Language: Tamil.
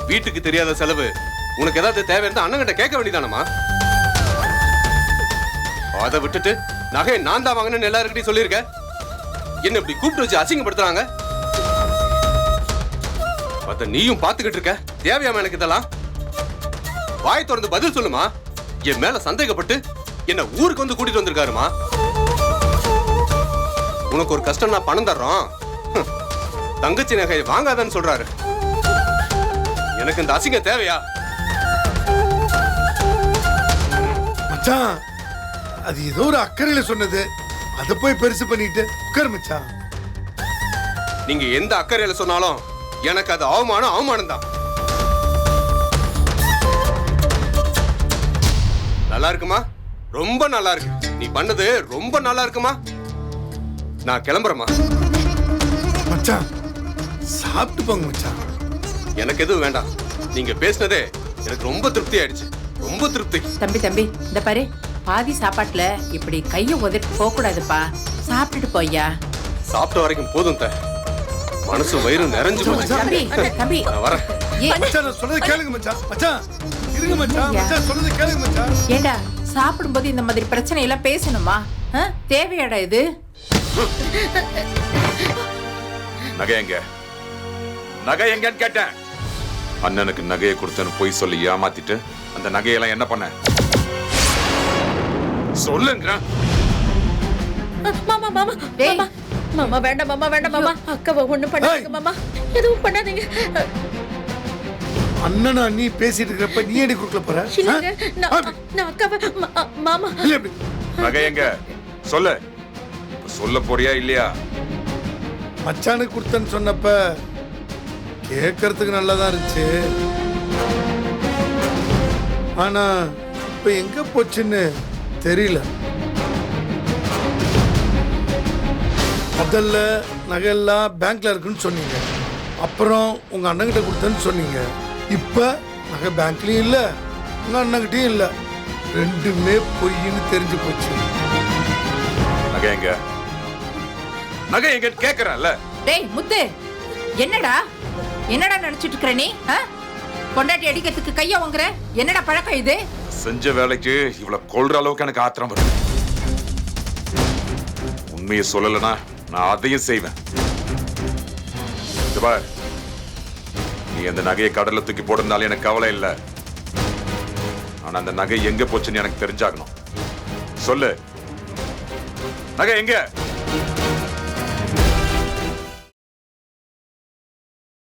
வீட்டுக்கு தெரியாத செலவு உனக்கு ஏதாவது தேவை இருந்தா அண்ணங்கிட்ட கேட்க வேண்டியதானமா? அதை விட்டுட்டு நகையை நான் தான் வாங்கினேன்னு எல்லாருக்கிட்டையும் சொல்லியிருக்க. என்ன இப்படி கூப்பிட்டு வச்சு அசிங்கப்படுத்துறாங்க. அத நீயும் பாத்துக்கிட்டு இருக்க. தேவையாம எனக்கு இதெல்லாம்? வாய் திறந்து பதில் சொல்லுமா. என் மேல சந்தேகப்பட்டு என்ன ஊருக்கு வந்து கூட்டிட்டு வந்திருக்காருமா. உனக்கு ஒரு கஷ்டம், நான் பணம் தர்றோம், தங்கச்சி நகை வாங்காதன்னு சொல்றாரு. எனக்கு இந்த அசிங்க தேவையா? மச்சான், அது ஏதோ ஒரு அக்கறையில சொன்னது, அத போய் பெருசு பண்ணிட்டு உட்கார் மச்சான். நீங்க எந்த அக்கறையில சொன்னாலும் எனக்கு அது அவமானம் தான். நல்லா இருக்குமா? ரொம்ப நல்லா இருக்கு. நீ பண்ணது ரொம்ப நல்லா இருக்குமா. நான் கிளம்புறேமா. மச்சான், சாப்பிட்டு போங்க மச்சான். எனக்கு எதுவும் வேண்டாம். நீங்க பேசினதே எனக்கு ரொம்ப திருப்தி ஆயிடுச்சு. ரொம்ப திருப்தி. தம்பி இந்த பாரு, பாதி சாப்பாட்டுல இப்படி கைய உதறி போக கூடாதுப்பா. சாப்பிட்டுட்டு போய்யா. சாப்பிட்ட வரைக்கும் போதும். மனசு வயிறு நிறைஞ்சு போச்சு. தம்பி நான் வரேன். மச்சான், நான் சொல்றதை கேளுங்க மச்சான். மச்சான் இருங்க மச்சான். மச்சான் சொல்றதை கேளுங்க மச்சான். ஏண்டா சாப்பிடும்போது இந்த மாதிரி பிரச்சனை எல்லாம் பேசணுமா? தேவையாடா இது? நகை எங்க? நகை எங்கன்னு கேட்டேன். அண்ணனுக்கு நகையை கொடுத்தேன்னு போய் சொல்லி ஏமாத்திட்டு அந்த நகையெல்லாம் என்ன பண்ண சொல்லுங்க. மாமா மாமா டேய், மாமா வேண்டாம் மாமா, வேண்டாம் மாமா. அக்காவை ஒண்ணும் பண்ணாதீங்க மாமா, எதுவும் பண்ணாதீங்க. அண்ணனா நீ பேசிட்டு இருக்கிறப்ப நீ ஏடி குறுக்கல போற? இல்லங்க, நான் அக்காவை மாமா. இல்ல எப்படி? நகை எங்க சொல்லு. சொல்ல போறியா இல்லையா? மச்சானுக்கு கொடுத்தேன்னு சொன்னப்ப கேட்கறதுக்கு நல்லாதான் இருந்துச்சு. ஆனா இப்ப எங்க போச்சுன்னு தெரியல. முதல்ல நகையெல்லாம் பேங்க்ல இருக்குன்னு சொன்னீங்க, அப்புறம் உங்க அண்ணன்கிட்ட கொடுத்தேன்னு சொன்னீங்க. இப்ப நகை பேங்க்லயும் இல்ல, உங்க அண்ணன்கிட்டயும் இல்ல. ரெண்டுமே பொய்ன்னு தெரிஞ்சு போச்சு. நகை எங்க? நகை எங்க கேக்குறேன்ல. டேய் முத்து, என்னடா நினைச்சிட்டு இருக்கிற நீ? பொண்டாட்டி அடிக்கிறதுக்கு கைய வாங்குற? என்னடா பழக்கம் இது? செஞ்ச வேலைக்கு இவ்வளவு கொல்ற அளவுக்கு எனக்கு ஆத்திரம் வருது. உண்மையை சொல்லலனா நான் அதையும் செய்வேன். நீ அந்த நகையை கடல்ல தூக்கி போடுறதுனால எனக்கு கவலை இல்லை. ஆனா அந்த நகை எங்க போச்சுன்னு எனக்கு தெரிஞ்சாகணும். சொல்லு, நகை எங்க?